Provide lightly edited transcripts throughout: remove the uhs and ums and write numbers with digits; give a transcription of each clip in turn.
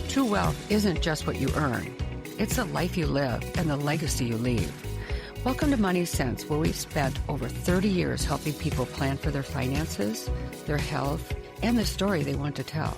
True wealth isn't just what you earn. It's the life you live and the legacy you leave. Welcome to Money Sense, where we've spent over 30 years helping people plan for their finances, their health, and the story they want to tell.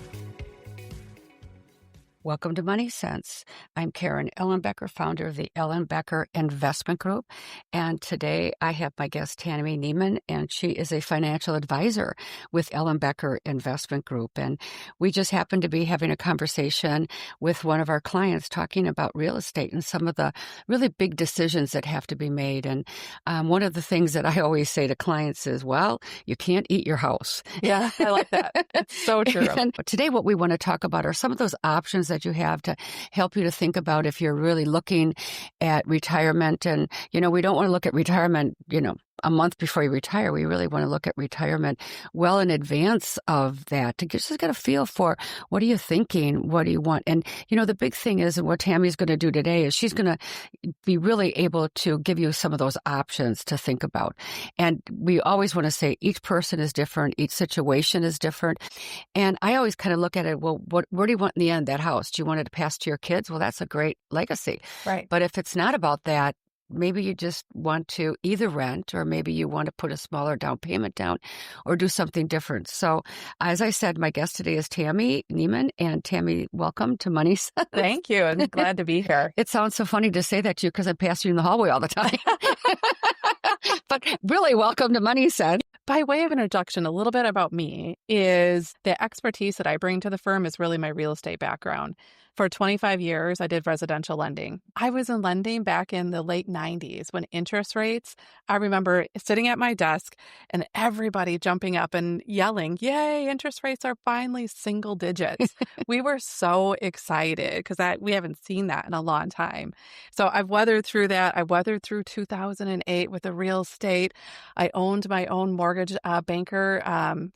Welcome to Money Sense. I'm Karen Ellenbecker, founder of the Ellenbecker Investment Group. And today I have my guest, Tammy Niemann, and she is a financial advisor with Ellenbecker Investment Group. And we just happened to be having a conversation with one of our clients talking about real estate and some of the really big decisions that have to be made. And one of the things that I always say to clients is, well, you can't eat your house. Yeah, I like that. It's so true. And today what we want to talk about are some of those options that you have to help you to think about if you're really looking at retirement. And, we don't want to look at retirement, a month before you retire. We really want to look at retirement well in advance of that to just get a feel for what are you thinking? What do you want? And, the big thing is, and what Tammy's going to do today is she's going to be really able to give you some of those options to think about. And we always want to say each person is different. Each situation is different. And I always kind of look at it, well, where do you want in the end that house? Do you want it to pass to your kids? Well, that's a great legacy. Right. But if it's not about that, maybe you just want to either rent or maybe you want to put a smaller down payment down or do something different. So as I said, my guest today is Tammy Niemann. And Tammy, welcome to Money Sense. Thank you. I'm glad to be here. It sounds so funny to say that to you because I pass you in the hallway all the time. But really, welcome to Money Sense. By way of introduction, a little bit about me is the expertise that I bring to the firm is really my real estate background. For 25 years, I did residential lending. I was in lending back in the late 90s when interest rates, I remember sitting at my desk and everybody jumping up and yelling, yay, interest rates are finally single digits. We were so excited because we haven't seen that in a long time. So I've weathered through that. I weathered through 2008 with the real estate. I owned my own mortgage banker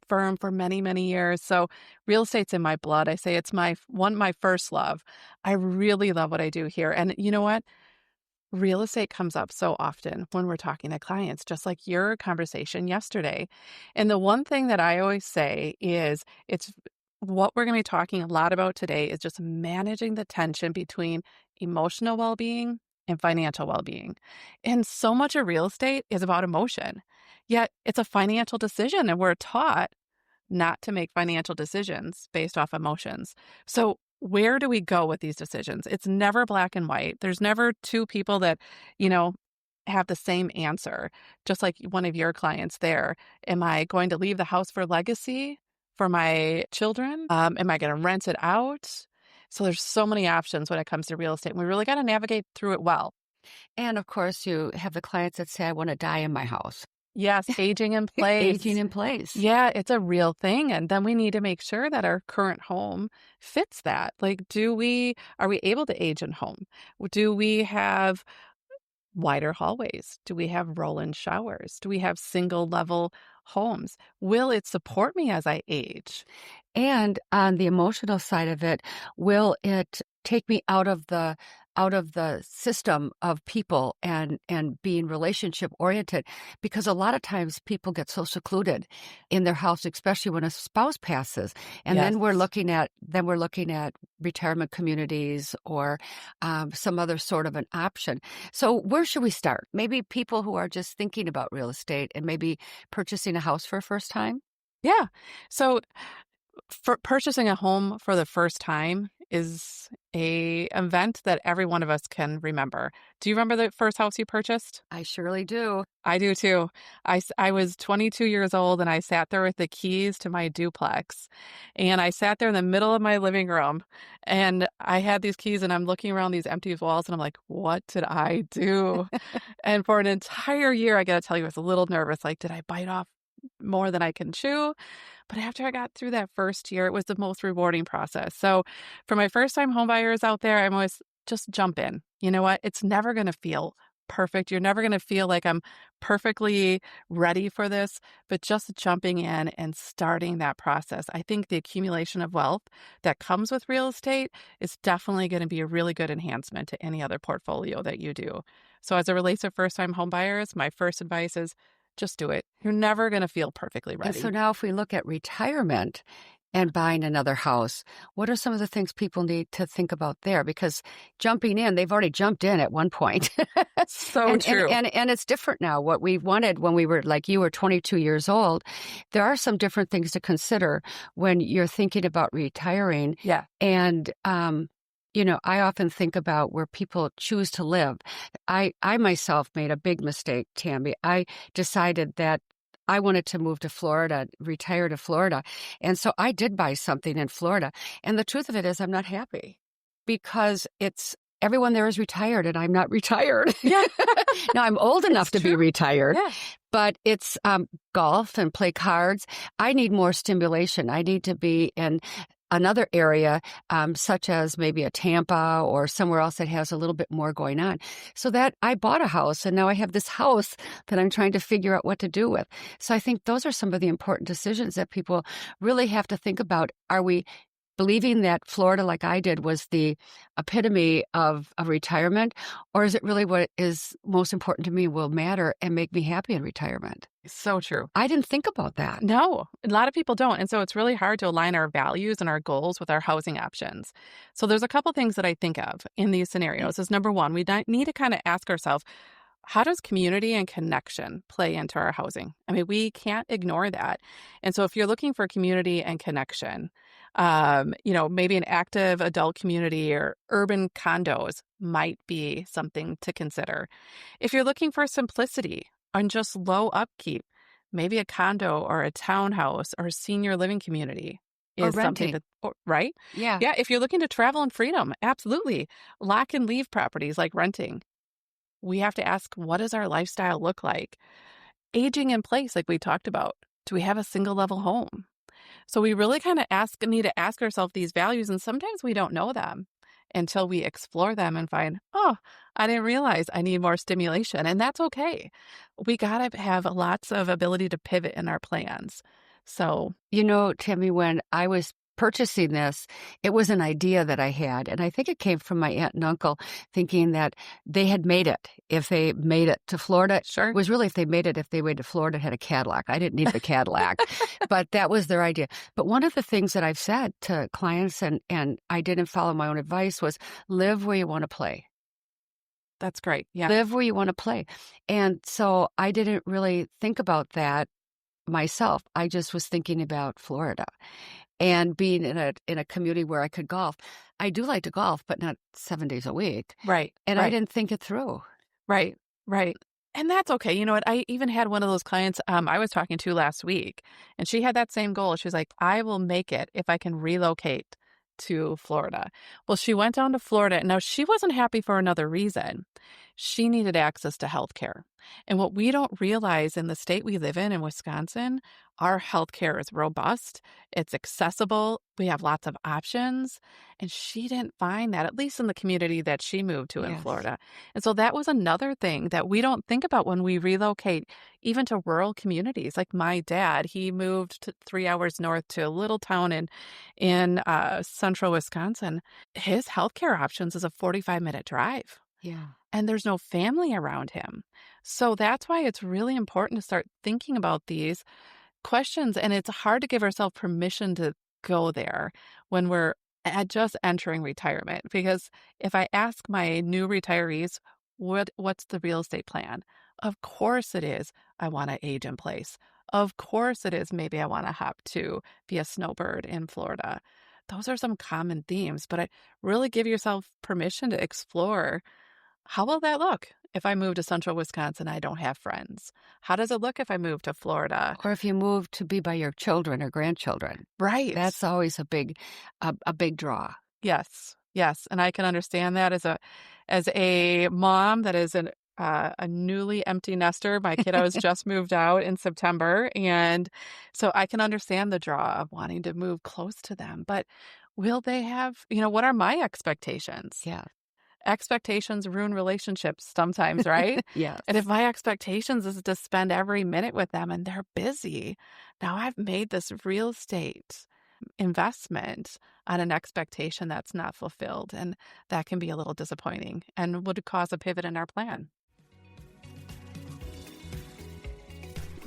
firm for many, many years. So real estate's in my blood. I say it's my first love. I really love what I do here. And you know what? Real estate comes up so often when we're talking to clients, just like your conversation yesterday. And the one thing that I always say is it's what we're going to be talking a lot about today is just managing the tension between emotional well-being and financial well-being. And so much of real estate is about emotion, yet it's a financial decision. And we're taught not to make financial decisions based off emotions. So where do we go with these decisions? It's never black and white. There's never two people that, have the same answer. Just like one of your clients there. Am I going to leave the house for legacy for my children? Am I going to rent it out? So there's so many options when it comes to real estate. And we really got to navigate through it well. And of course, you have the clients that say, I want to die in my house. Yes, aging in place. Aging in place. Yeah, it's a real thing. And then we need to make sure that our current home fits that. Like, are we able to age in home? Do we have wider hallways? Do we have roll-in showers? Do we have single level homes? Will it support me as I age? And on the emotional side of it, will it take me out of the system of people and being relationship oriented? Because a lot of times people get so secluded in their house, especially when a spouse passes. And Yes. then we're looking at retirement communities or some other sort of an option. So where should we start? Maybe people who are just thinking about real estate and maybe purchasing a house for a first time? Yeah. So for purchasing a home for the first time is a event that every one of us can remember. Do you remember the first house you purchased? I surely do. I do too. I was 22 years old and I sat there with the keys to my duplex. And I sat there in the middle of my living room and I had these keys and I'm looking around these empty walls and I'm like, what did I do? And for an entire year, I got to tell you, I was a little nervous. Like, did I bite off more than I can chew? But after I got through that first year, it was the most rewarding process. So for my first time home buyers out there, I'm always just jump in. You know what? It's never going to feel perfect. You're never going to feel like I'm perfectly ready for this, but just jumping in and starting that process. I think the accumulation of wealth that comes with real estate is definitely going to be a really good enhancement to any other portfolio that you do. So as it relates to first-time home buyers, my first advice is just do it. You're never going to feel perfectly ready. And so now if we look at retirement, and buying another house, what are some of the things people need to think about there? Because jumping in, they've already jumped in at one point. So true. And it's different now. What we wanted when we were, like you were 22 years old, there are some different things to consider when you're thinking about retiring. Yeah. And, I often think about where people choose to live. I myself made a big mistake, Tammy. I decided that I wanted to move to Florida, retire to Florida. And so I did buy something in Florida. And the truth of it is I'm not happy because everyone there is retired and I'm not retired. Yeah. Now I'm old enough to be retired, Yeah. but it's golf and play cards. I need more stimulation. I need to be in another area, such as maybe a Tampa or somewhere else that has a little bit more going on. So that I bought a house and now I have this house that I'm trying to figure out what to do with. So I think those are some of the important decisions that people really have to think about. Are we believing that Florida, like I did, was the epitome of retirement? Or is it really what is most important to me will matter and make me happy in retirement? So true. I didn't think about that. No, a lot of people don't. And so it's really hard to align our values and our goals with our housing options. So there's a couple things that I think of in these scenarios. Is number one, we need to kind of ask ourselves, how does community and connection play into our housing? I mean, we can't ignore that. And so if you're looking for community and connection, maybe an active adult community or urban condos might be something to consider. If you're looking for simplicity and just low upkeep, maybe a condo or a townhouse or a senior living community Or is something renting. right? Yeah. Yeah, if you're looking to travel and freedom, absolutely. Lock and leave properties like renting. We have to ask, what does our lifestyle look like? Aging in place, like we talked about. Do we have a single level home? So we really kind of need to ask ourselves these values, and sometimes we don't know them until we explore them and find, oh, I didn't realize I need more stimulation, and that's okay. We got to have lots of ability to pivot in our plans. So, Tammy, when I was purchasing this, it was an idea that I had. And I think it came from my aunt and uncle thinking that they had made it. If they made it to Florida, sure. It was really if they made it to Florida, had a Cadillac. I didn't need the Cadillac, but that was their idea. But one of the things that I've said to clients, and I didn't follow my own advice, was live where you want to play. That's great. Yeah. Live where you want to play. And so I didn't really think about that myself. I just was thinking about Florida and being in a community where I could golf. I do like to golf, but not 7 days a week. Right. And right. I didn't think it through. Right. Right. And that's okay. You know what? I even had one of those clients I was talking to last week, and she had that same goal. She was like, I will make it if I can relocate to Florida. Well, she went down to Florida. Now, she wasn't happy for another reason. She needed access to health care. And what we don't realize in the state we live in Wisconsin, our health care is robust. It's accessible. We have lots of options. And she didn't find that, at least in the community that she moved to in Yes. Florida. And so that was another thing that we don't think about when we relocate, even to rural communities. Like my dad, he moved 3 hours north to a little town in central Wisconsin. His healthcare options is a 45-minute drive. Yeah. And there's no family around him. So that's why it's really important to start thinking about these questions. And it's hard to give ourselves permission to go there when we're just entering retirement. Because if I ask my new retirees, what's the real estate plan? Of course it is, I want to age in place. Of course it is, maybe I want to hop to be a snowbird in Florida. Those are some common themes, but I really give yourself permission to explore. How will that look if I move to central Wisconsin? I don't have friends. How does it look if I move to Florida? Or if you move to be by your children or grandchildren. Right. That's always a big draw. Yes. Yes. And I can understand that as a mom that is a newly empty nester. My kiddos just moved out in September. And so I can understand the draw of wanting to move close to them. But will they have, what are my expectations? Yeah. Expectations ruin relationships sometimes, right? Yes. And if my expectations is to spend every minute with them and they're busy, now I've made this real estate investment on an expectation that's not fulfilled. And that can be a little disappointing and would cause a pivot in our plan.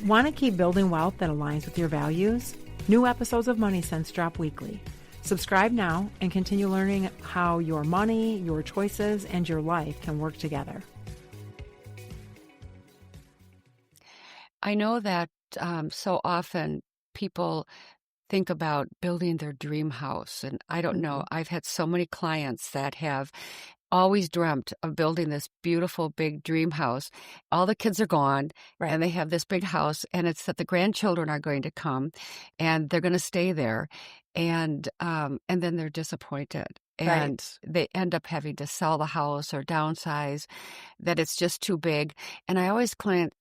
Want to keep building wealth that aligns with your values? New episodes of Money Sense drop weekly. Subscribe now and continue learning how your money, your choices, and your life can work together. I know that so often people think about building their dream house. And I don't know, I've had so many clients that have always dreamt of building this beautiful big dream house. All the kids are gone, Right. and they have this big house, and it's that the grandchildren are going to come and they're going to stay there, and then they're disappointed. And Right. they end up having to sell the house or downsize, that it's just too big. And I always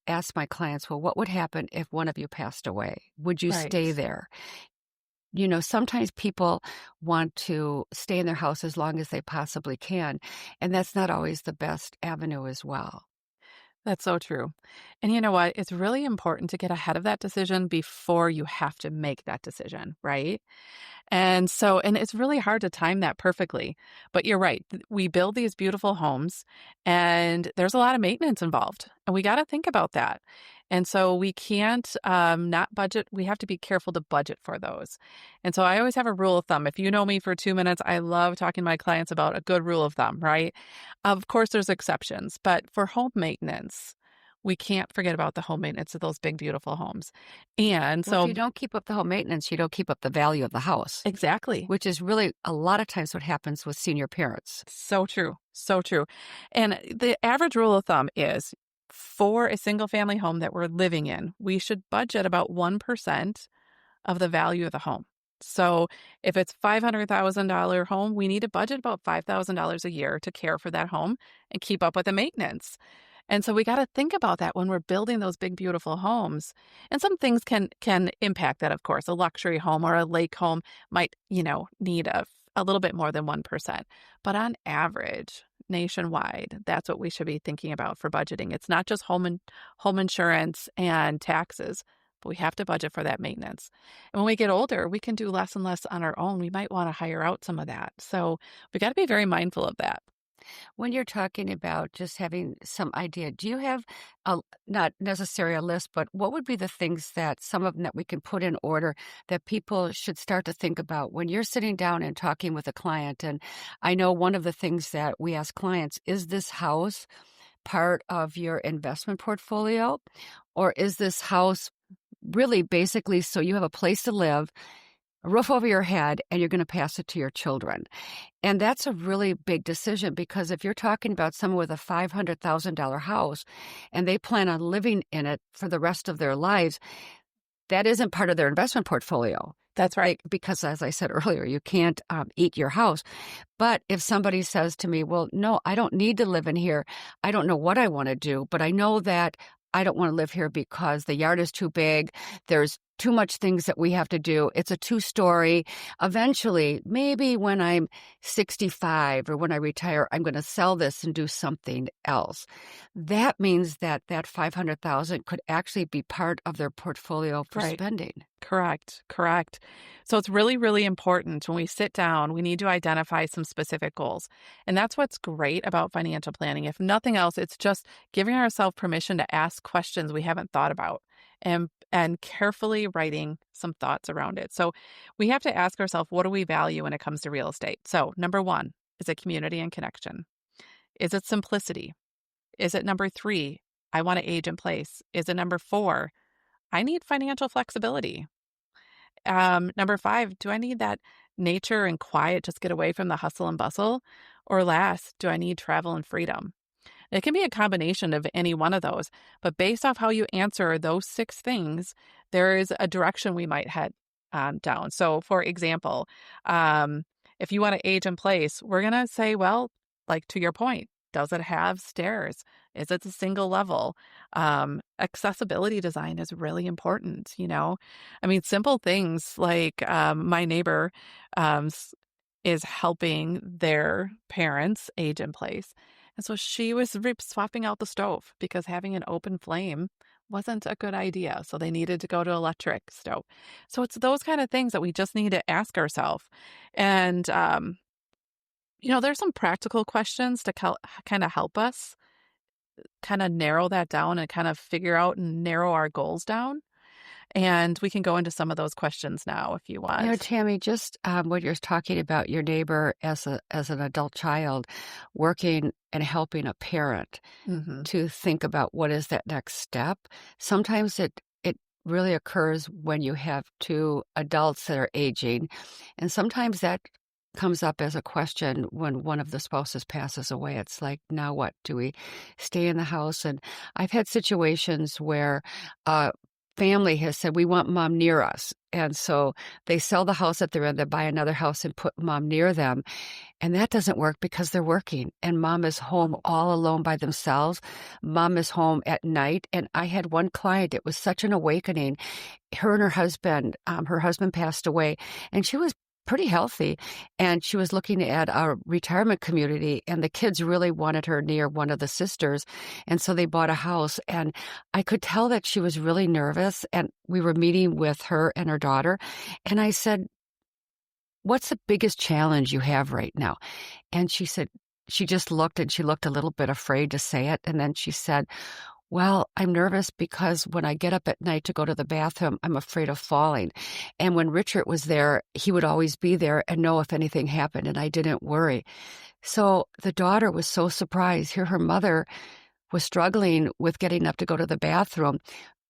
ask my clients, well, what would happen if one of you passed away? Would you stay Right. there? You know, sometimes people want to stay in their house as long as they possibly can, and that's not always the best avenue as well. That's so true. And you know what? It's really important to get ahead of that decision before you have to make that decision, right? And it's really hard to time that perfectly. But you're right. We build these beautiful homes and there's a lot of maintenance involved. And we got to think about that. And so we can't not budget. We have to be careful to budget for those. And so I always have a rule of thumb. If you know me for 2 minutes, I love talking to my clients about a good rule of thumb, right? Of course, there's exceptions, but for home maintenance, we can't forget about the home maintenance of those big, beautiful homes. And Well, if you so, don't keep up the home maintenance, you don't keep up the value of the house, exactly. which is really a lot of times what happens with senior parents. So true. So true. And the average rule of thumb is for a single family home that we're living in, we should budget about 1% of the value of the home. So if it's $500,000 home, we need to budget about $5,000 a year to care for that home and keep up with the maintenance. And so we got to think about that when we're building those big, beautiful homes. And some things can impact that, of course. A luxury home or a lake home might, need a little bit more than 1%. But on average, nationwide, that's what we should be thinking about for budgeting. It's not just home insurance and taxes, but we have to budget for that maintenance. And when we get older, we can do less and less on our own. We might want to hire out some of that. So we got to be very mindful of that. When you're talking about just having some idea, do you have not necessarily a list, but what would be the things that some of them that we can put in order that people should start to think about when you're sitting down and talking with a client? And I know one of the things that we ask clients, is this house part of your investment portfolio? Or is this house really basically so you have a place to live, a roof over your head, and you're going to pass it to your children? And that's a really big decision, because if you're talking about someone with a $500,000 house and they plan on living in it for the rest of their lives, that isn't part of their investment portfolio. That's right. Because as I said earlier, you can't eat your house. But if somebody says to me, well, no, I don't need to live in here. I don't know what I want to do, but I know that I don't want to live here because the yard is too big. There's too much things that we have to do. It's a 2-story. Eventually, maybe when I'm 65 or when I retire, I'm going to sell this and do something else. That means that 500,000 could actually be part of their portfolio for Right. spending. Correct. So it's really, really important when we sit down, we need to identify some specific goals. And that's what's great about financial planning. If nothing else, it's just giving ourselves permission to ask questions we haven't thought about and carefully writing some thoughts around it. So we have to ask ourselves, what do we value when it comes to real estate? So number 1, is it community and connection? Is it simplicity? Is it number 3, I want to age in place? Is it number 4, I need financial flexibility? Number 5, do I need that nature and quiet, just get away from the hustle and bustle? Or last, do I need travel and freedom? It can be a combination of any one of those, but based off how you answer those 6 things, there is a direction we might head down. So, for example, if you want to age in place, we're going to say, well, like to your point, does it have stairs? Is it a single level? Accessibility design is really important, I mean, simple things like my neighbor is helping their parents age in place. And so she was swapping out the stove because having an open flame wasn't a good idea. So they needed to go to electric stove. So it's those kind of things that we just need to ask ourselves. And, there's some practical questions to kind of help us kind of narrow that down and kind of figure out and narrow our goals down. And we can go into some of those questions now if you want. Tammy, just what you're talking about your neighbor as an adult child working and helping a parent Mm-hmm. to think about what is that next step. Sometimes it really occurs when you have two adults that are aging, and sometimes that comes up as a question when one of the spouses passes away. It's like, now what? Do we stay in the house? And I've had situations where family has said, we want mom near us. And so they sell the house that they're in, they buy another house and put mom near them. And that doesn't work because they're working and mom is home all alone by themselves. Mom is home at night. And I had one client, it was such an awakening. Her and her husband passed away and she was pretty healthy, and she was looking at our retirement community, and the kids really wanted her near one of the sisters, and so they bought a house, and I could tell that she was really nervous, and we were meeting with her and her daughter, and I said, what's the biggest challenge you have right now? And she said, she just looked, and she looked a little bit afraid to say it, and then she said, well, I'm nervous because when I get up at night to go to the bathroom, I'm afraid of falling. And when Richard was there, he would always be there and know if anything happened, and I didn't worry. So the daughter was so surprised. Here her mother was struggling with getting up to go to the bathroom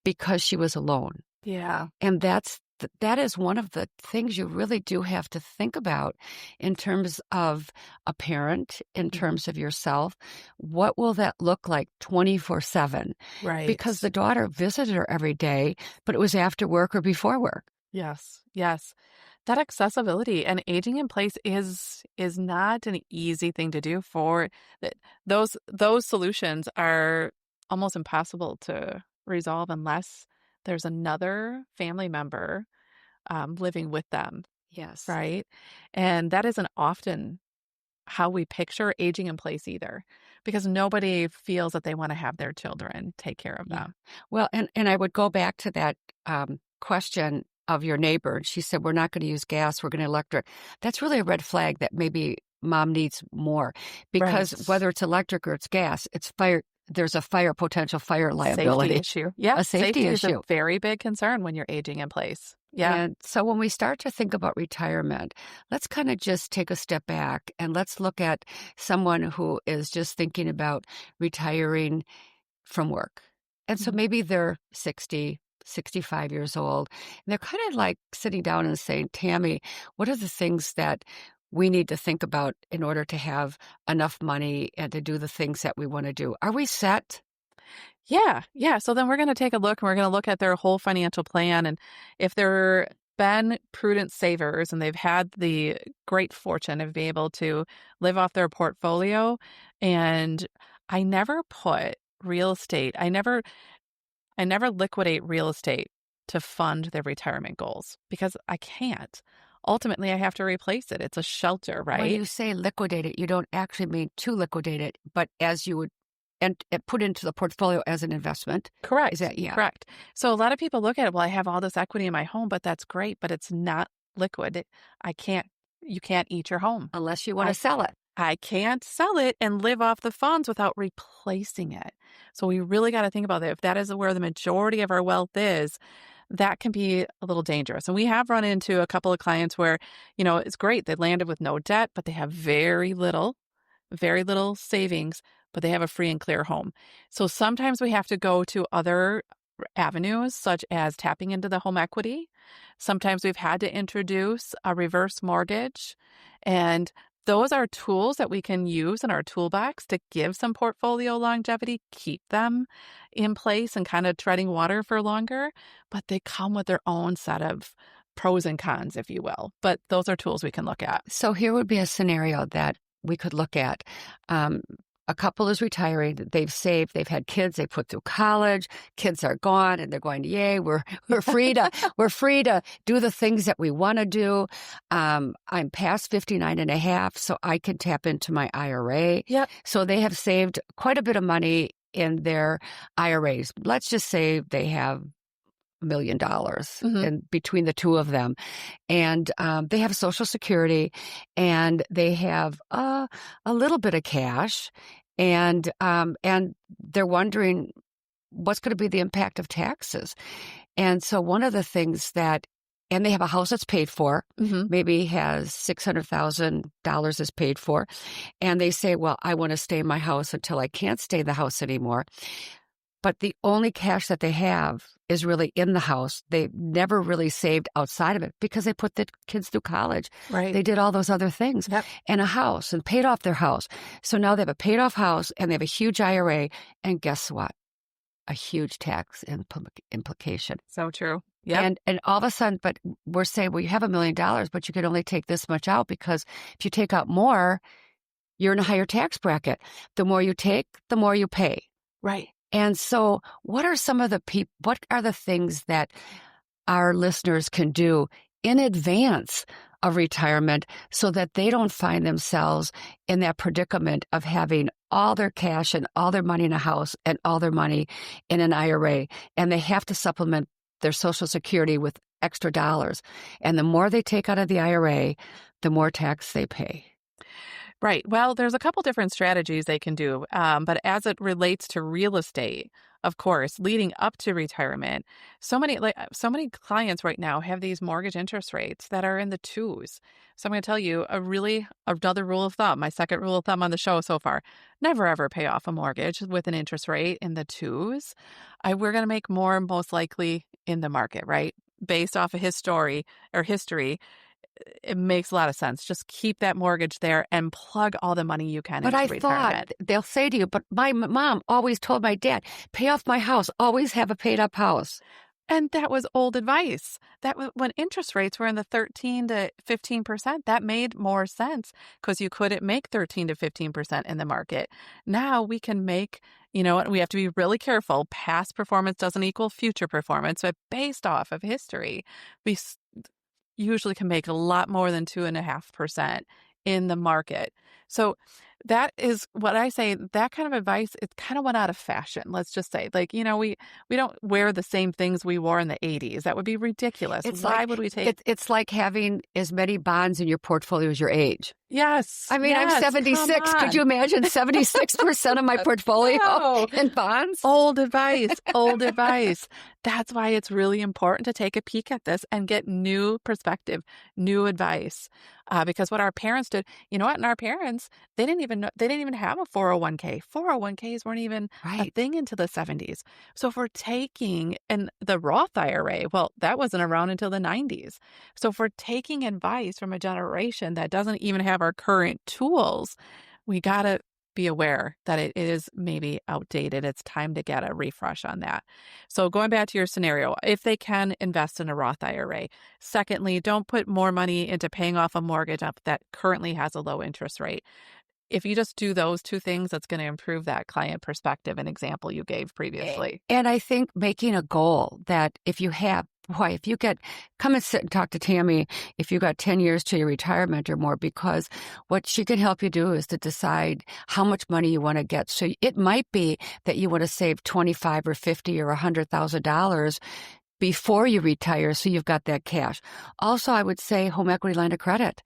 because she was alone. Yeah. And that is one of the things you really do have to think about in terms of a parent, in terms of yourself. What will that look like 24/7? Right. Because the daughter visited her every day, but it was after work or before work. Yes. Yes. That accessibility and aging in place is not an easy thing to do for those solutions are almost impossible to resolve unless there's another family member living with them, Yes. right? And that isn't often how we picture aging in place either, because nobody feels that they want to have their children take care of them. Well, and I would go back to that question of your neighbor. She said, we're not going to use gas, we're going to electric. That's really a red flag that maybe mom needs more, because Right. whether it's electric or it's gas, it's fire. There's a potential fire liability. Safety issue. Yeah. A safety is issue. a very big concern when you're aging in place. Yeah. And so when we start to think about retirement, let's kind of just take a step back and let's look at someone who is just thinking about retiring from work. And so maybe they're 60, 65 years old, and they're kind of like sitting down and saying, Tammy, what are the things that we need to think about in order to have enough money and to do the things that we want to do? Are we set? Yeah. Yeah. So then we're going to take a look and we're going to look at their whole financial plan. And if they're been prudent savers and they've had the great fortune of being able to live off their portfolio. And I never put real estate, I never liquidate real estate to fund their retirement goals because I can't. Ultimately, I have to replace it. It's a shelter, right? When you say liquidate it, you don't actually mean to liquidate it, but as you would and put into the portfolio as an investment. Correct. Is that, yeah. Correct. So a lot of people look at it, well, I have all this equity in my home, but that's great, but it's not liquid. You can't eat your home. Unless you want to sell it. I can't sell it and live off the funds without replacing it. So we really got to think about that. If that is where the majority of our wealth is, that can be a little dangerous. And we have run into a couple of clients where, it's great. They landed with no debt, but they have very little savings, but they have a free and clear home. So sometimes we have to go to other avenues, such as tapping into the home equity. Sometimes we've had to introduce a reverse mortgage. And those are tools that we can use in our toolbox to give some portfolio longevity, keep them in place and kind of treading water for longer, but they come with their own set of pros and cons, if you will. But those are tools we can look at. So here would be a scenario that we could look at. A couple is retiring, they've saved, they've had kids, they put through college, kids are gone, and they're going, yay, we're free to do the things that we want to do. I'm past 59 and a half, so I can tap into my IRA. Yep. So they have saved quite a bit of money in their IRAs. Let's just say they have $1 million in between the two of them. And they have Social Security and they have a little bit of cash. And they're wondering what's going to be the impact of taxes. And so one of the things and they have a house that's paid for, Mm-hmm. maybe has $600,000 is paid for. And they say, well, I want to stay in my house until I can't stay in the house anymore. But the only cash that they have is really in the house. They never really saved outside of it because they put the kids through college. Right. They did all those other things and a house and paid off their house. So now they have a paid off house and they have a huge IRA. And guess what? A huge tax implication. So true. Yeah. And all of a sudden, but we're saying, well, you have $1 million, but you can only take this much out because if you take out more, you're in a higher tax bracket. The more you take, the more you pay. Right. And so what are the things that our listeners can do in advance of retirement so that they don't find themselves in that predicament of having all their cash and all their money in a house and all their money in an IRA, and they have to supplement their Social Security with extra dollars. And the more they take out of the IRA, the more tax they pay. Right. Well, there's a couple different strategies they can do. But as it relates to real estate, of course, leading up to retirement, so many clients right now have these mortgage interest rates that are in the twos. So I'm going to tell you another rule of thumb, my second rule of thumb on the show so far: never ever pay off a mortgage with an interest rate in the twos. We're going to make more most likely in the market, right? Based off of history, it makes a lot of sense. Just keep that mortgage there and plug all the money you can into retirement. But I thought they'll say to you, but my mom always told my dad, pay off my house, always have a paid up house. And that was old advice. When interest rates were in the 13 to 15%, that made more sense because you couldn't make 13 to 15% in the market. Now we can make, we have to be really careful. Past performance doesn't equal future performance, but based off of history, we usually can make a lot more than 2.5% in the market. So that is what I say. That kind of advice, it kind of went out of fashion. Let's just say, we don't wear the same things we wore in the 80s. That would be ridiculous. Why would we take? It's like having as many bonds in your portfolio as your age. Yes. I mean, I'm 76. Could you imagine 76% of my portfolio in bonds? Old advice. That's why it's really important to take a peek at this and get new perspective, new advice. Because what our parents did, and our parents, they didn't even have a 401k. 401ks weren't even a thing into the 70s. So if we're taking, and the Roth IRA, well, that wasn't around until the 90s. So if we're taking advice from a generation that doesn't even have our current tools, we got to be aware that it is maybe outdated. It's time to get a refresh on that. So going back to your scenario, if they can invest in a Roth IRA. Secondly, don't put more money into paying off a mortgage that currently has a low interest rate. If you just do those two things, that's going to improve that client perspective and example you gave previously. And I think making a goal that if you come and sit and talk to Tammy if you got 10 years to your retirement or more, because what she can help you do is to decide how much money you want to get. So it might be that you want to save $25 or $50 or $100,000 before you retire, so you've got that cash. Also, I would say home equity line of credit.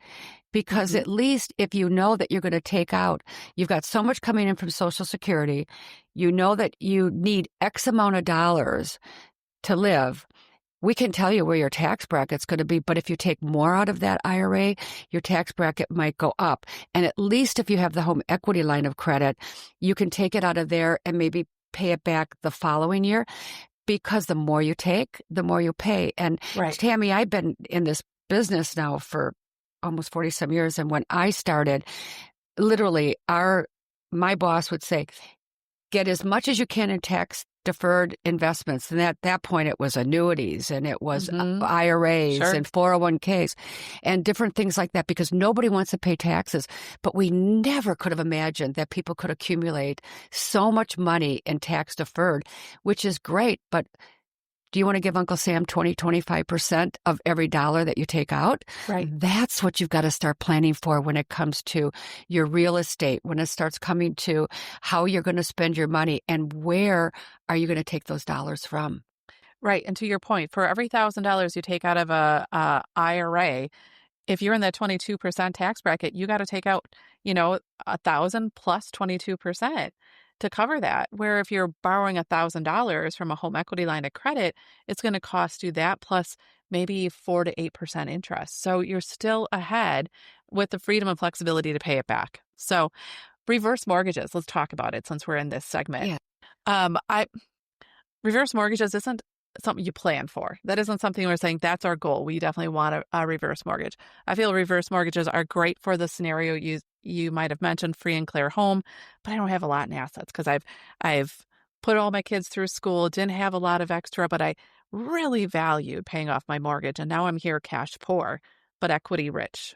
Because at least if you know that you're going to take out, you've got so much coming in from Social Security, you know that you need X amount of dollars to live, we can tell you where your tax bracket's going to be. But if you take more out of that IRA, your tax bracket might go up. And at least if you have the home equity line of credit, you can take it out of there and maybe pay it back the following year. Because the more you take, the more you pay. And Tammy, I've been in this business now for almost 40-some years. And when I started, literally my boss would say, get as much as you can in tax deferred investments. And at that point, it was annuities and it was IRAs and 401ks and different things like that, because nobody wants to pay taxes. But we never could have imagined that people could accumulate so much money in tax deferred, which is great. But do you want to give Uncle Sam 25% of every dollar that you take out? Right. That's what you've got to start planning for when it comes to your real estate, when it starts coming to how you're going to spend your money and where are you going to take those dollars from. Right. And to your point, for every $1,000 you take out of a IRA, if you're in that 22% tax bracket, you got to take out, $1,000 plus 22%. to cover that. Where if you're borrowing $1,000 from a home equity line of credit, it's going to cost you that plus maybe 4 to 8% interest. So you're still ahead with the freedom and flexibility to pay it back. So reverse mortgages, let's talk about it since we're in this segment. Yeah. I Reverse mortgages isn't something you plan for. That isn't something we're saying that's our goal. We definitely want a reverse mortgage. I feel reverse mortgages are great for the scenario you might have mentioned, free and clear home, but I don't have a lot in assets because I've put all my kids through school, didn't have a lot of extra, but I really valued paying off my mortgage, and now I'm here cash poor, but equity rich.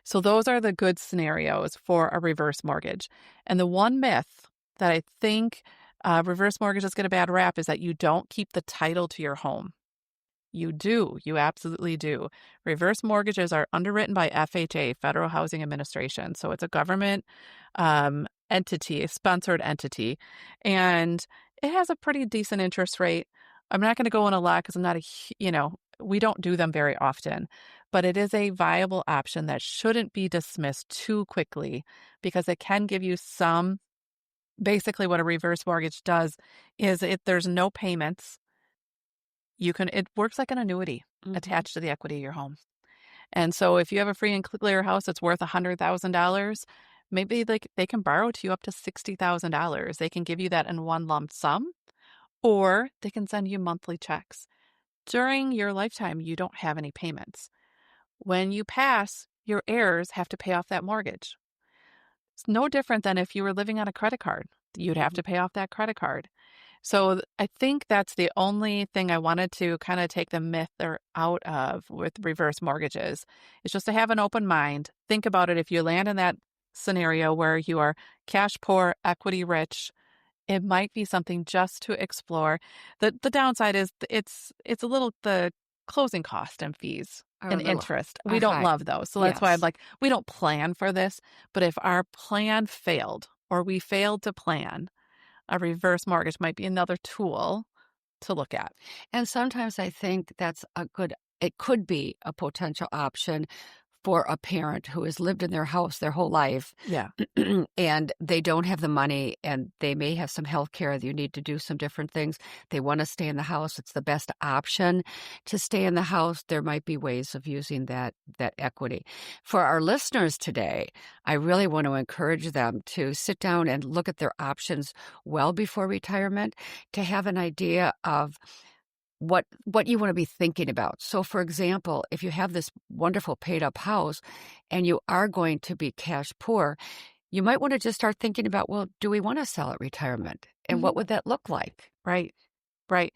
So those are the good scenarios for a reverse mortgage. And the one myth that I think reverse mortgages get a bad rap is that you don't keep the title to your home. You do. You absolutely do. Reverse mortgages are underwritten by FHA, Federal Housing Administration. So it's a government entity, a sponsored entity, and it has a pretty decent interest rate. I'm not going to go in a lot because I'm not we don't do them very often, but it is a viable option that shouldn't be dismissed too quickly because it can give you some. Basically, what a reverse mortgage does is if there's no payments, it works like an annuity attached to the equity of your home. And so if you have a free and clear house that's worth $100,000, maybe they can borrow to you up to $60,000. They can give you that in one lump sum, or they can send you monthly checks. During your lifetime, you don't have any payments. When you pass, your heirs have to pay off that mortgage. It's no different than if you were living on a credit card. You'd have to pay off that credit card. So I think that's the only thing I wanted to kind of take the myth out of with reverse mortgages. It's just to have an open mind. Think about it. If you land in that scenario where you are cash poor, equity rich, it might be something just to explore. The downside is it's a little the closing cost and fees and interest. We don't love those. So that's why I'm like, we don't plan for this. But if our plan failed or we failed to plan, a reverse mortgage might be another tool to look at. And sometimes I think it could be a potential option for a parent who has lived in their house their whole life. Yeah. And they don't have the money and they may have some health care. You need to do some different things. They want to stay in the house. It's the best option to stay in the house. There might be ways of using that equity. For our listeners today, I really want to encourage them to sit down and look at their options well before retirement to have an idea of what you want to be thinking about. So, for example, if you have this wonderful paid-up house and you are going to be cash poor, you might want to just start thinking about, well, do we want to sell at retirement? And what would that look like? Right. Right.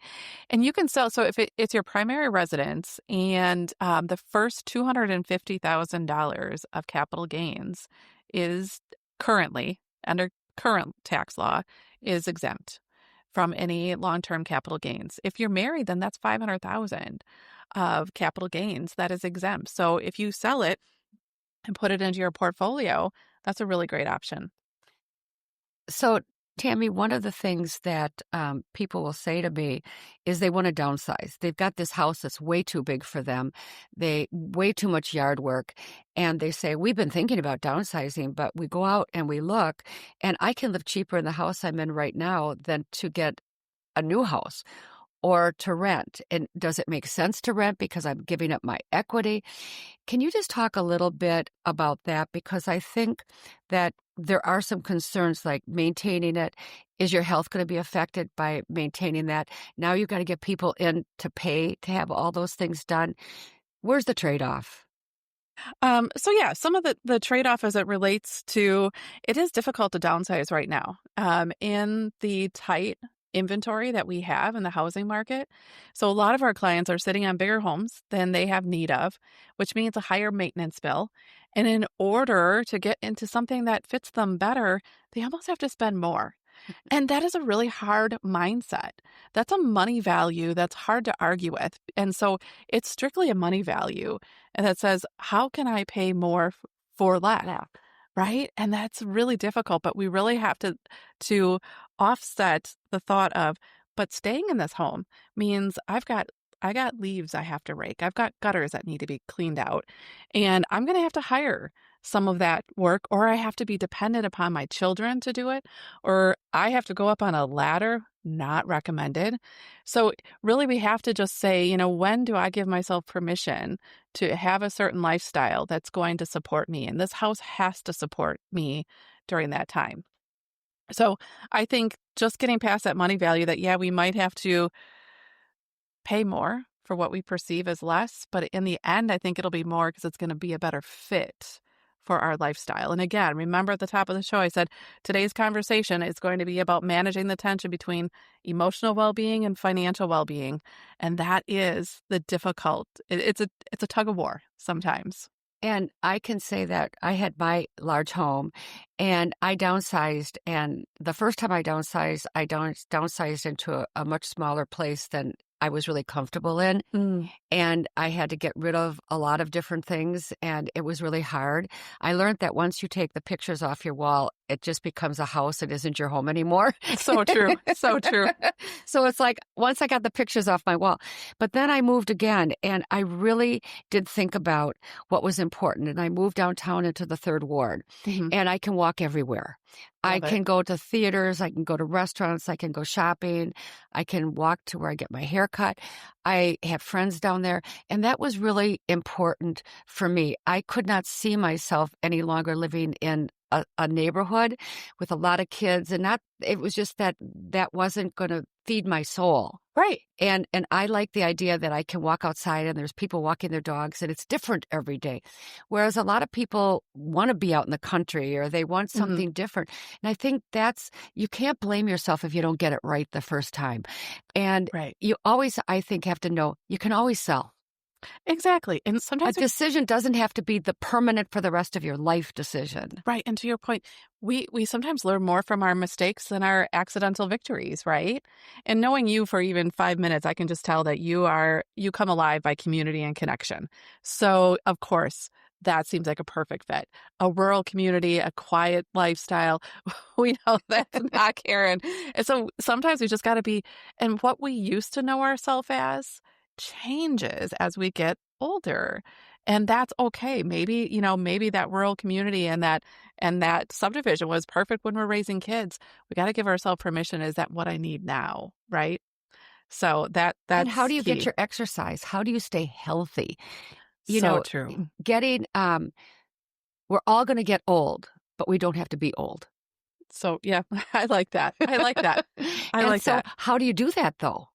And you can sell. So if it's your primary residence and the first $250,000 of capital gains is currently, under current tax law, is exempt from any long-term capital gains. If you're married, then that's $500,000 of capital gains that is exempt. So if you sell it and put it into your portfolio, that's a really great option. So, Tammy, one of the things that people will say to me is they want to downsize. They've got this house that's way too big for them. Way too much yard work. And they say, we've been thinking about downsizing, but we go out and we look, and I can live cheaper in the house I'm in right now than to get a new house or to rent. And does it make sense to rent because I'm giving up my equity? Can you just talk a little bit about that? Because I think that there are some concerns like maintaining it. Is your health going to be affected by maintaining that? Now you've got to get people in to pay to have all those things done. Where's the trade-off? Some of the trade-off as it relates to, it is difficult to downsize right now in the tight inventory that we have in the housing market. So a lot of our clients are sitting on bigger homes than they have need of, which means a higher maintenance bill. And in order to get into something that fits them better, they almost have to spend more. And that is a really hard mindset. That's a money value that's hard to argue with. And so it's strictly a money value that says, how can I pay more for less? Yeah. Right? And that's really difficult, but we really have to offset the thought of, but staying in this home means I've got I got leaves I have to rake. I've got gutters that need to be cleaned out. And I'm going to have to hire some of that work, or I have to be dependent upon my children to do it, or I have to go up on a ladder, not recommended. So really, we have to just say, when do I give myself permission to have a certain lifestyle that's going to support me? And this house has to support me during that time. So I think just getting past that money value that, yeah, we might have to pay more for what we perceive as less, but in the end, I think it'll be more because it's going to be a better fit for our lifestyle. And again, remember at the top of the show, I said today's conversation is going to be about managing the tension between emotional well-being and financial well-being. And that is the difficult, it's a tug of war sometimes. And I can say that I had my large home and I downsized. And the first time I downsized, downsized into a much smaller place than I was really comfortable in. And I had to get rid of a lot of different things, and it was really hard. I learned that once you take the pictures off your wall, it just becomes a house. It isn't your home anymore. So true. So true. So it's like once I got the pictures off my wall, but then I moved again, and I really did think about what was important. And I moved downtown into the third ward, and I can walk everywhere. I can go to theaters, I can go to restaurants, I can go shopping, I can walk to where I get my hair cut. I have friends down there, and that was really important for me. I could not see myself any longer living in a neighborhood with a lot of kids, and it was just that wasn't going to feed my soul. Right. And I like the idea that I can walk outside and there's people walking their dogs and it's different every day. Whereas a lot of people want to be out in the country or they want something different. And I think you can't blame yourself if you don't get it right the first time. And you always, I think, have to know you can always sell. Exactly. And sometimes a decision doesn't have to be the permanent for the rest of your life decision. Right. And to your point, we sometimes learn more from our mistakes than our accidental victories, right? And knowing you for even 5 minutes, I can just tell that you come alive by community and connection. So of course, that seems like a perfect fit. A rural community, a quiet lifestyle. We know that's not Karen. And so sometimes we just got to be, and what we used to know ourselves as changes as we get older. And that's okay. Maybe that rural community and that subdivision was perfect when we're raising kids. We got to give ourselves permission. Is that what I need now? Right. So that's And how do you key. get your exercise? How do you stay healthy? True. We're all going to get old, but we don't have to be old. So yeah, I like that. I like that. How do you do that though?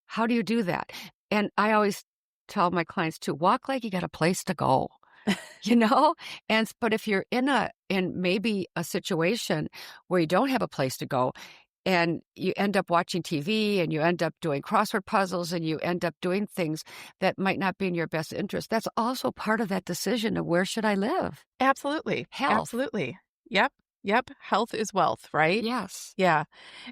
How do you do that? And I always tell my clients to walk like you got a place to go, but if you're in maybe a situation where you don't have a place to go and you end up watching TV and you end up doing crossword puzzles and you end up doing things that might not be in your best interest, that's also part of that decision of where should I live? Absolutely. Health. Absolutely. Yep. Health is wealth, right? Yes. Yeah.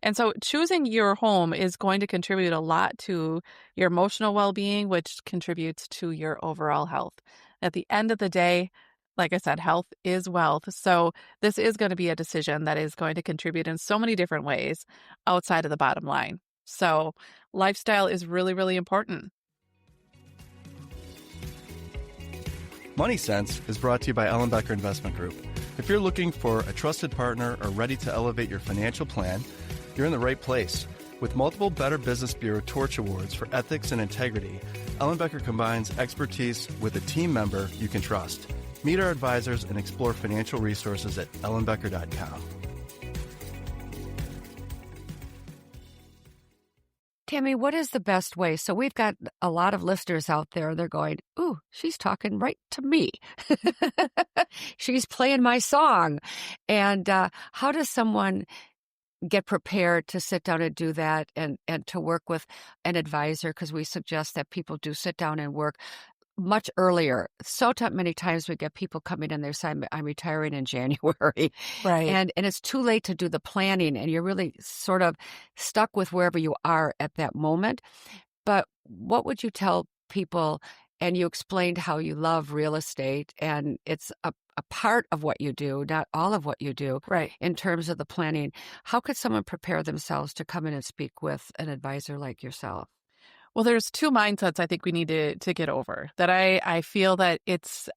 And so choosing your home is going to contribute a lot to your emotional well-being, which contributes to your overall health. At the end of the day, like I said, health is wealth. So this is going to be a decision that is going to contribute in so many different ways outside of the bottom line. So lifestyle is really, really important. Money Sense is brought to you by Ellenbecker Investment Group. If you're looking for a trusted partner or ready to elevate your financial plan, you're in the right place. With multiple Better Business Bureau Torch Awards for ethics and integrity, Ellenbecker combines expertise with a team member you can trust. Meet our advisors and explore financial resources at ellenbecker.com. Tammy, what is the best way? So we've got a lot of listeners out there. They're going, ooh, she's talking right to me. She's playing my song. And how does someone get prepared to sit down and do that and to work with an advisor? Because we suggest that people do sit down and work much earlier. So many times we get people coming in, they're saying, I'm retiring in January. Right. And it's too late to do the planning and you're really sort of stuck with wherever you are at that moment. But what would you tell people? And you explained how you love real estate and it's a part of what you do, not all of what you do, right, in terms of the planning. How could someone prepare themselves to come in and speak with an advisor like yourself? Well, there's two mindsets I think we need to get over that I feel that it's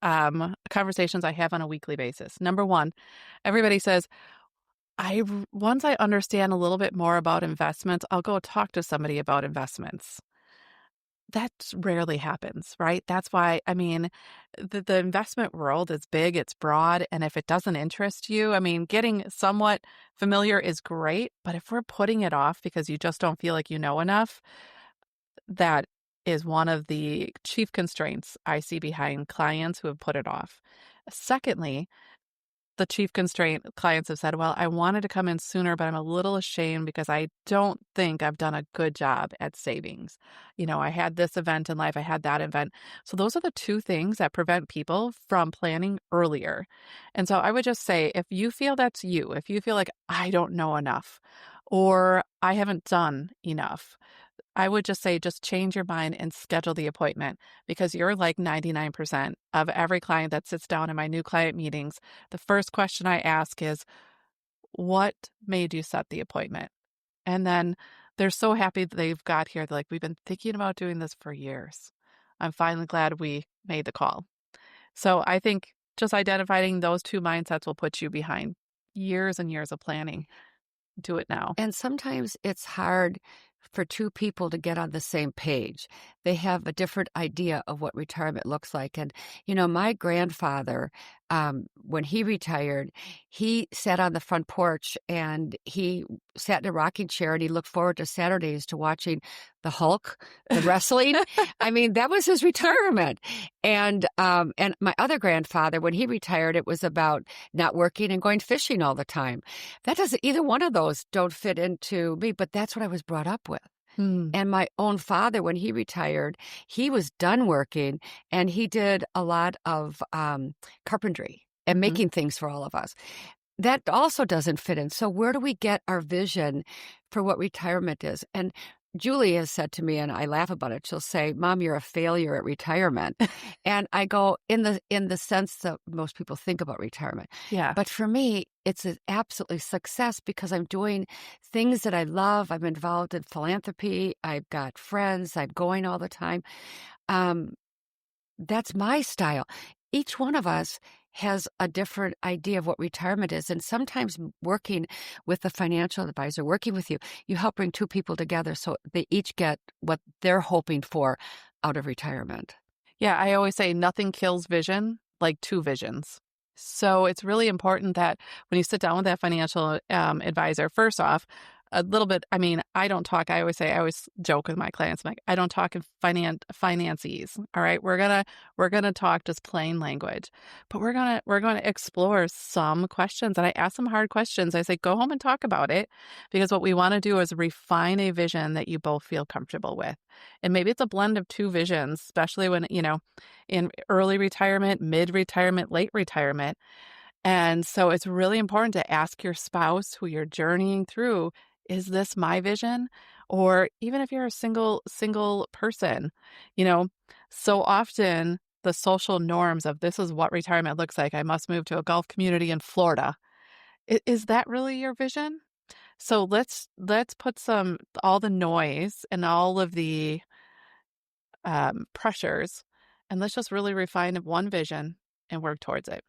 conversations I have on a weekly basis. Number one, everybody says, once I understand a little bit more about investments, I'll go talk to somebody about investments. That rarely happens, right? That's why, I mean, the investment world is big, it's broad, and if it doesn't interest you, I mean, getting somewhat familiar is great, but if we're putting it off because you just don't feel like you know enough, that is one of the chief constraints I see behind clients who have put it off. Secondly, the chief constraint clients have said, well, I wanted to come in sooner, but I'm a little ashamed because I don't think I've done a good job at savings. I had this event in life, I had that event. So those are the two things that prevent people from planning earlier. And so I would just say, if you feel that's you, if you feel like I don't know enough or I haven't done enough, I would just say, just change your mind and schedule the appointment, because you're like 99% of every client that sits down in my new client meetings. The first question I ask is, what made you set the appointment? And then they're so happy that they've got here. They're like, we've been thinking about doing this for years. I'm finally glad we made the call. So I think just identifying those two mindsets will put you behind years and years of planning. Do it now. And sometimes it's hard for two people to get on the same page. They have a different idea of what retirement looks like. And, my grandfather, when he retired, he sat on the front porch and he sat in a rocking chair and he looked forward to Saturdays to watching the Hulk, the wrestling. I mean, that was his retirement. And my other grandfather, when he retired, it was about not working and going fishing all the time. Either one of those don't fit into me, but that's what I was brought up with. And my own father, when he retired, he was done working and he did a lot of carpentry and making things for all of us. That also doesn't fit in. So where do we get our vision for what retirement is? And Julie has said to me, and I laugh about it, she'll say, Mom, you're a failure at retirement. And I go, in the sense that most people think about retirement. Yeah. But for me, it's an absolutely success because I'm doing things that I love. I'm involved in philanthropy. I've got friends. I'm going all the time. That's my style. Each one of us has a different idea of what retirement is. And sometimes working with a financial advisor, working with you, you help bring two people together so they each get what they're hoping for out of retirement. Yeah, I always say nothing kills vision like two visions. So it's really important that when you sit down with that financial advisor, first off, a little bit, I don't talk, I always joke with my clients, I'm like, I don't talk in finances. All right. We're going to talk just plain language, but we're going to explore some questions. And I ask them hard questions. I say, go home and talk about it, because what we want to do is refine a vision that you both feel comfortable with. And maybe it's a blend of two visions, especially when, in early retirement, mid-retirement, late retirement. And so it's really important to ask your spouse who you're journeying through, is this my vision? Or even if you're a single person, so often the social norms of this is what retirement looks like. I must move to a Gulf community in Florida. Is that really your vision? So let's put all the noise and all of the pressures, and let's just really refine one vision and work towards it.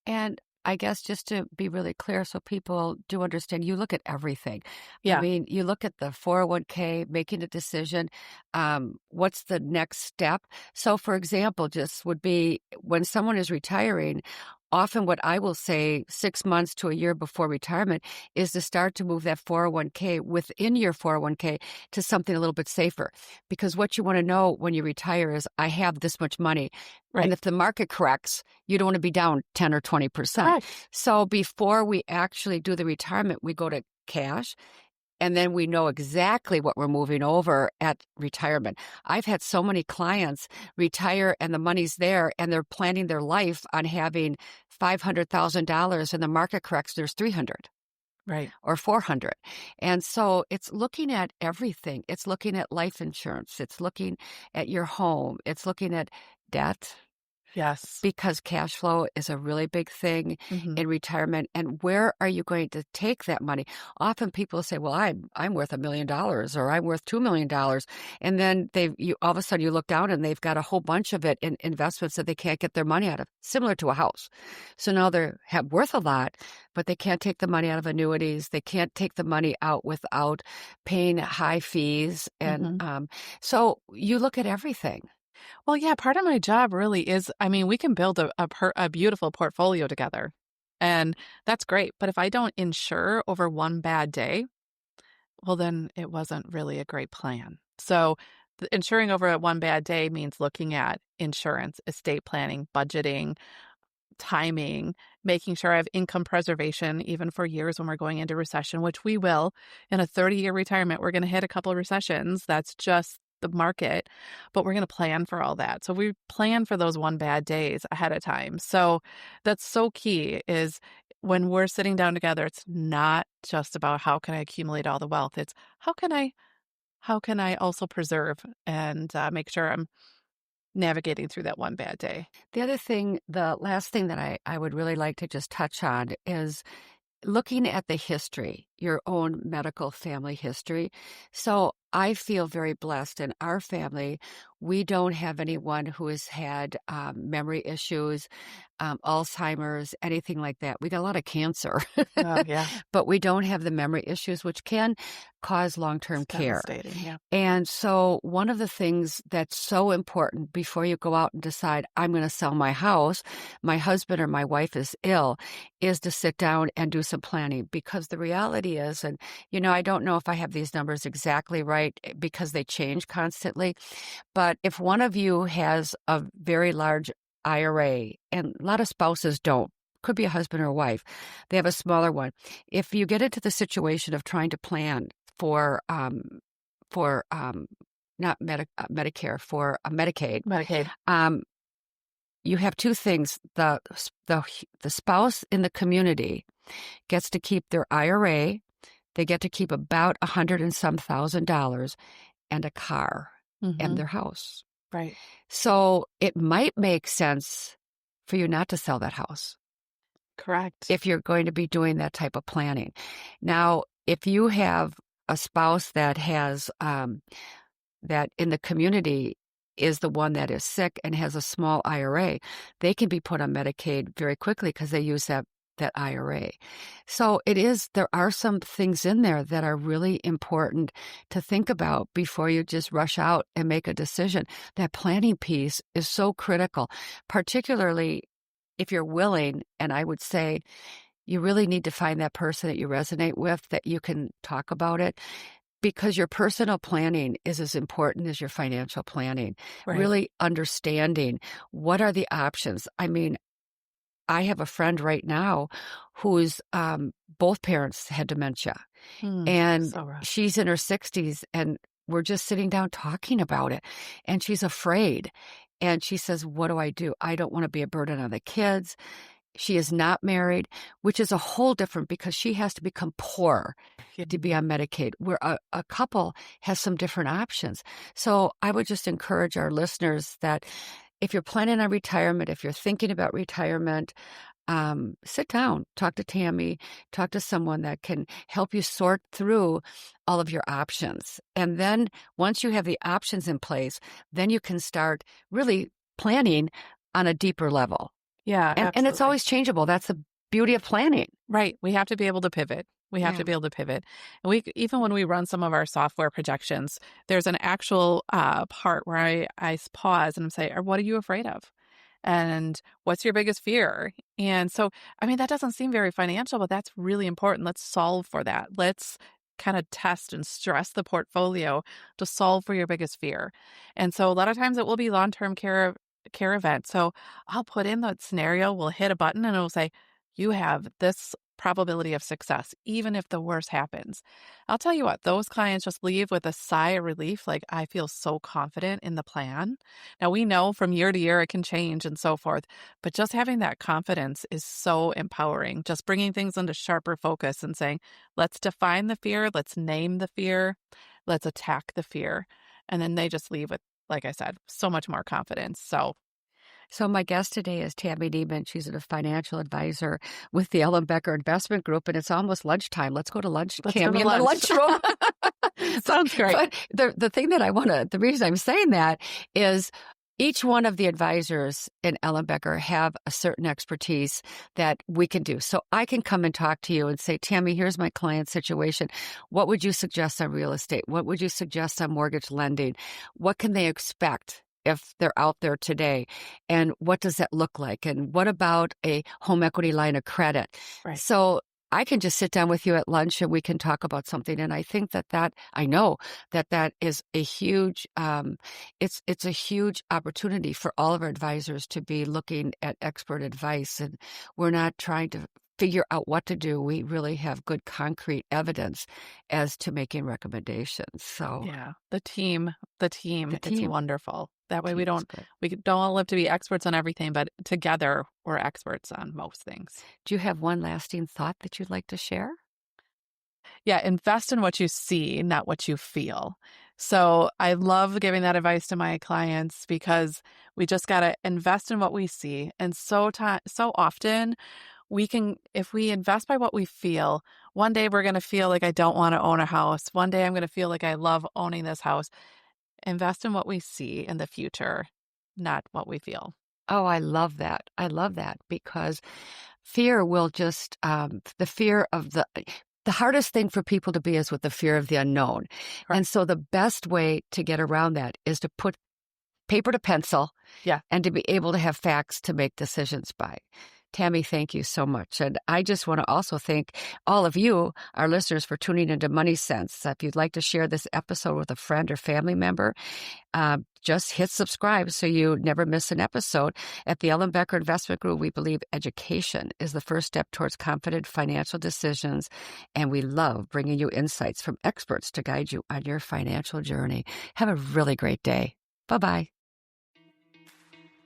And I guess just to be really clear so people do understand, you look at everything. Yeah. I mean, you look at the 401k, making a decision, what's the next step? So, for example, just would be when someone is retiring, often what I will say 6 months to a year before retirement is to start to move that 401k within your 401k to something a little bit safer. Because what you want to know when you retire is, I have this much money. Right. And if the market corrects, you don't want to be down 10 or 20%. Right. So before we actually do the retirement, we go to cash. And then we know exactly what we're moving over at retirement. I've had so many clients retire and the money's there and they're planning their life on having $500,000 and the market corrects, there's 300. Right. Or 400. And so it's looking at everything. It's looking at life insurance. It's looking at your home. It's looking at debt. Yes. because cash flow is a really big thing Mhm. in retirement. And where are you going to take that money? Often people say, well, I'm worth $1 million or I'm worth $2 million. And then all of a sudden you look down and they've got a whole bunch of it in investments that they can't get their money out of, similar to a house. So now they're worth a lot, but they can't take the money out of annuities. They can't take the money out without paying high fees. And Mhm. so you look at everything. Well, yeah, part of my job really is, I mean, we can build a beautiful portfolio together, and that's great. But if I don't insure over one bad day, well, then it wasn't really a great plan. So, insuring over one bad day means looking at insurance, estate planning, budgeting, timing, making sure I have income preservation, even for years when we're going into recession, which we will. In a 30-year retirement, we're going to hit a couple of recessions. That's just the market, but we're going to plan for all that. So we plan for those one bad days ahead of time. So that's so key is when we're sitting down together, it's not just about how can I accumulate all the wealth. It's how can I also preserve and make sure I'm navigating through that one bad day. The last thing that I would really like to just touch on is looking at the history, your own medical family history. So I feel very blessed in our family. We don't have anyone who has had memory issues, Alzheimer's, anything like that. We got a lot of cancer, Oh, yeah. but we don't have the memory issues, which can cause It's long-term care. devastating. Yeah. And so one of the things that's so important before you go out and decide, I'm going to sell my house, my husband or my wife is ill, is to sit down and do some planning. Because the reality is, and I don't know if I have these numbers exactly right because they change constantly, but if one of you has a very large IRA, and a lot of spouses don't, could be a husband or a wife, they have a smaller one. If you get into the situation of trying to plan for not Medicare, for Medicaid, Medicaid. you have two things. The spouse in the community gets to keep their IRA. They get to keep about $100 and some thousand and a car and Hmm. their house. Right. So it might make sense for you not to sell that house Correct. if you're going to be doing that type of planning. Now, if you have a spouse that has that in the community is the one that is sick and has a small IRA, they can be put on Medicaid very quickly because they use that IRA. So there are some things in there that are really important to think about before you just rush out and make a decision. That planning piece is so critical, particularly if you're willing, and I would say you really need to find that person that you resonate with, that you can talk about it, because your personal planning is as important as your financial planning. Right. Really understanding what are the options. I mean, I have a friend right now whose both parents had dementia, and So rough. she's in her 60s, and we're just sitting down talking about it, and she's afraid. And she says, what do I do? I don't want to be a burden on the kids. She is not married, which is a whole different, because she has to become poor Yeah. to be on Medicaid, where a couple has some different options. So I would just encourage our listeners that if you're planning on retirement, if you're thinking about retirement, sit down, talk to Tammy, talk to someone that can help you sort through all of your options. And then once you have the options in place, then you can start really planning on a deeper level. Yeah, And it's absolutely. always changeable. That's the beauty of planning. Right. We have to be able to pivot. We have Yeah. to be able to pivot. And even when we run some of our software projections, there's an actual part where I pause and say, what are you afraid of? And what's your biggest fear? And so, I mean, that doesn't seem very financial, but that's really important. Let's solve for that. Let's kind of test and stress the portfolio to solve for your biggest fear. And so a lot of times it will be long-term care event. So I'll put in that scenario, we'll hit a button and it'll say, you have this probability of success, even if the worst happens. I'll tell you what, those clients just leave with a sigh of relief. Like, I feel so confident in the plan. Now, we know from year to year it can change and so forth, but just having that confidence is so empowering. Just bringing things into sharper focus and saying, let's define the fear, let's name the fear, let's attack the fear. And then they just leave with, like I said, so much more confidence. So So my guest today is Tammy Niemann. She's a financial advisor with the Ellenbecker Investment Group, and it's almost lunchtime. Let's go to lunch, Tammy, in the lunchroom. Sounds great. But the thing that the reason I'm saying that is each one of the advisors in Ellenbecker have a certain expertise that we can do. So I can come and talk to you and say, Tammy, here's my client situation. What would you suggest on real estate? What would you suggest on mortgage lending? What can they expect if they're out there today? And what does that look like? And what about a home equity line of credit? Right. So I can just sit down with you at lunch and we can talk about something. And I think I know that is a huge, it's a huge opportunity for all of our advisors to be looking at expert advice. And we're not trying to figure out what to do. We really have good concrete evidence as to making recommendations. So yeah, the team, it's wonderful. That way we don't all live to be experts on everything, but together we're experts on most things. Do you have one lasting thought that you'd like to share? Yeah, invest in what you see, not what you feel. So I love giving that advice to my clients because we just got to invest in what we see. And so often if we invest by what we feel, one day we're going to feel like I don't want to own a house. One day I'm going to feel like I love owning this house. Invest in what we see in the future, not what we feel. Oh, I love that. I love that because fear will just, the fear of the hardest thing for people to be is with the fear of the unknown. Right. And so the best way to get around that is to put paper to pencil and to be able to have facts to make decisions by. Tammy, thank you so much. And I just want to also thank all of you, our listeners, for tuning into Money Sense. If you'd like to share this episode with a friend or family member, just hit subscribe so you never miss an episode. At the Ellenbecker Investment Group, we believe education is the first step towards confident financial decisions, and we love bringing you insights from experts to guide you on your financial journey. Have a really great day. Bye-bye.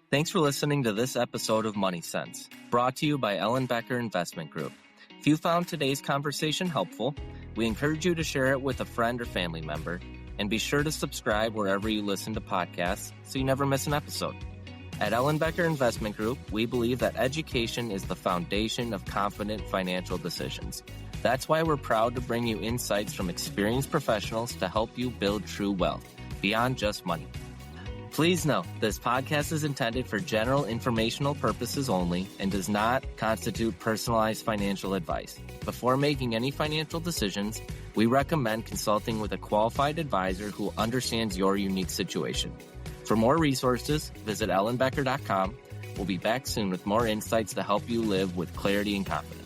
Thanks for listening to this episode of Money Sense, brought to you by Ellenbecker Investment Group. If you found today's conversation helpful, we encourage you to share it with a friend or family member, and be sure to subscribe wherever you listen to podcasts so you never miss an episode. At Ellenbecker Investment Group, we believe that education is the foundation of confident financial decisions. That's why we're proud to bring you insights from experienced professionals to help you build true wealth, beyond just money. Please note, this podcast is intended for general informational purposes only and does not constitute personalized financial advice. Before making any financial decisions, we recommend consulting with a qualified advisor who understands your unique situation. For more resources, visit ellenbecker.com. We'll be back soon with more insights to help you live with clarity and confidence.